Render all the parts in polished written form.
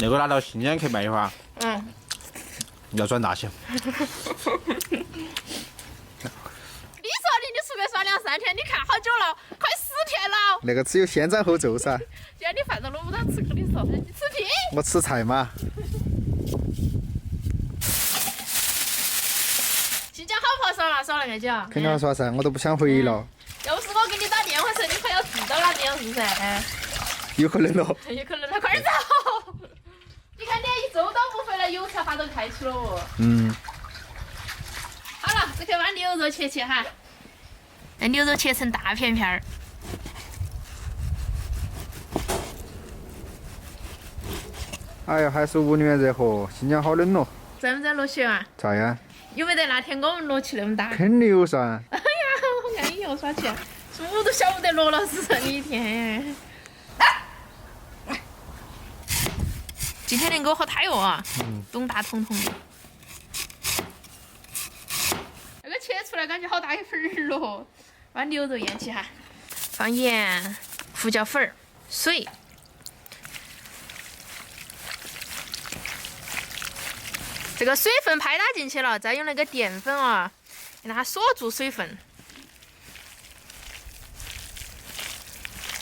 那个拿到新疆去卖的话，要转大型。你说你出去耍2-3天，你看好久了，快10天了。那个只有先斩后奏噻。既然你饭都弄不到吃，跟你说，你吃屁！我吃菜嘛。新疆好不好耍嘛？耍了个久。肯定要耍噻，我都不想回了。要不是我给你打电话时，你快要住到那边是不是？有可能咯。有可能，他快点走！你看连1周都不回来，油菜花都开出了哦。好了，这去把牛肉切哈。那牛肉切成大片片儿。哎呀，还是屋里面热和，新疆好冷咯。在不在落雪啊？在呀。有没得那天我们落起那么大？肯定有噻。哎呀，我安逸哦，耍起，猪都晓不得落了，是这一天。今天能给我喝太饿啊！东大彤彤的。那个切出来感觉好大一份儿咯。把牛肉腌起哈，放盐、胡椒粉、水。这个水分拍打进去了，再用那个淀粉啊，给它锁住水分。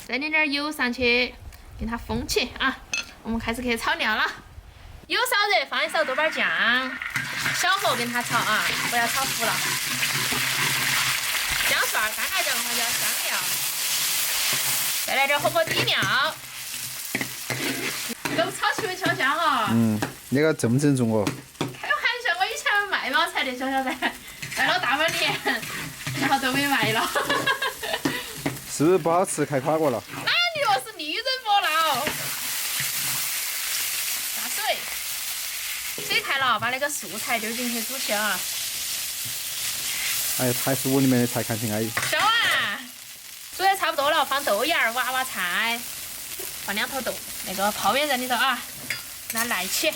再淋点油上去，给它封起啊。我们开始去炒料了。油烧热，放一勺豆瓣酱，小火跟它炒啊，不要炒糊了。姜蒜、干辣椒、花椒、香料，再来点火锅底料。这个炒起会悄悄哈。那个正不正宗哦？开玩笑，我以前卖毛菜的，晓得噻，卖了大半年，然后都没卖了。是不是不好吃？开垮过了？哪里是利润不牢？加水，水开了，把那个素菜丢进去煮起啊。哎，还是屋里面的菜看挺安逸。小啊，煮得差不多了，放豆芽、娃娃菜，放2头豆，那个泡面在里头啊，拿来起。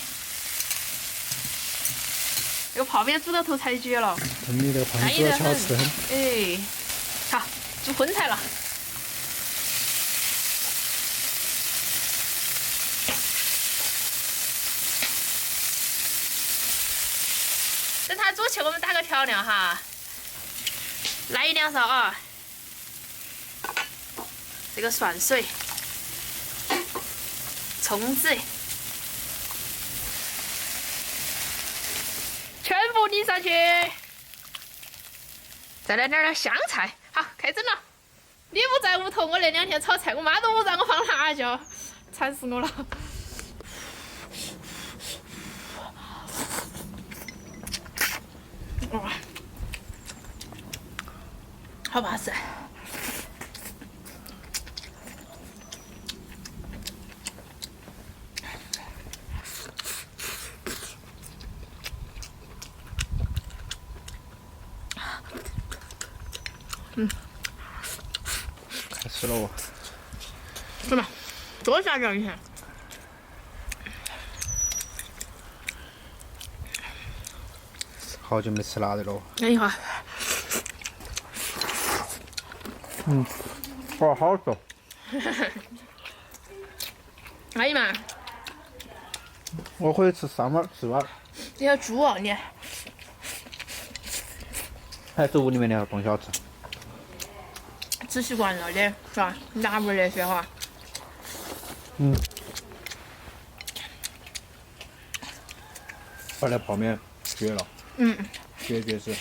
这个泡面煮到头才绝了。你这个泡面煮得好吃很。哎，好，煮荤菜了。等它煮起，我们打个调料哈，来1-2勺啊。这个蒜水、葱子，全部淋上去。再来点香菜，好，开整了。你不在屋头，我那2天炒菜，我妈都不让我放辣椒，馋死我了。哇，好巴适。开始了哦。怎么？多下点一下。好久没吃辣的了。等一会儿。哇，好吃。阿姨嘛，我可以吃3碗4碗。你要猪哦你。还是屋里面的东西好吃。吃习惯了的，是吧？辣味那些哈。把那泡面绝了。绝死。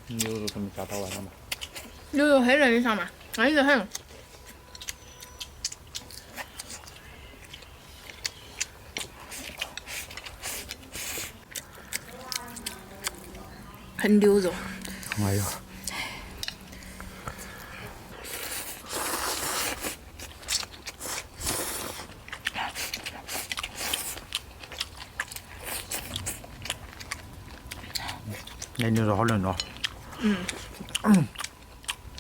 牛肉怎么加到完了嘛？牛肉很嫩上嘛，安逸得很。很牛肉。哎呦。那牛肉好嫩哦。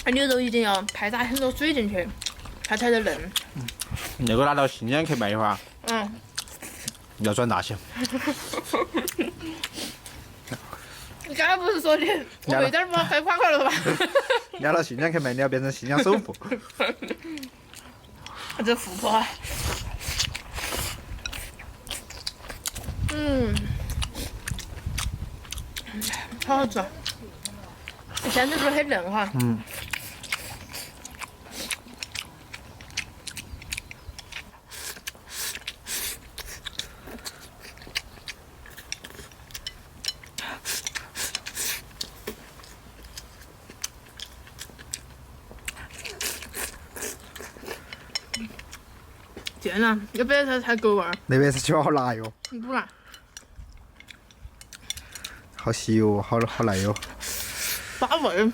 牛肉一定要拍打很多水进去，它才能嫩。那个拿到新疆去卖的话，要转大型。你刚才不是说的我有点儿快垮快了吧？拿到新疆去卖，你要变成新疆首富。这富婆。好好吃。现在不是很嫩哈。天呐，这白菜才够味儿。那边是酒好辣哟，不辣，好稀哟，好辣哟。八味儿。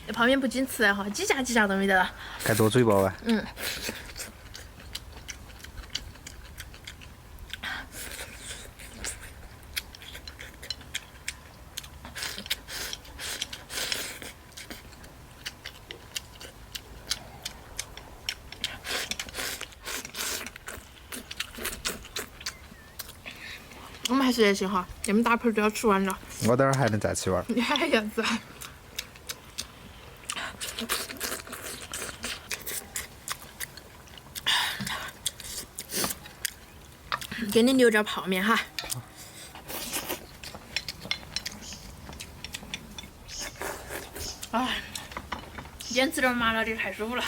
这泡面不仅吃哈，几下都没得了。该多嘴巴啊。我们还是那些哈，这么大盆都要吃完了。我等会儿还能再吃碗。你还要子？给你留着泡面哈。哎，今天吃点麻辣的太舒服了。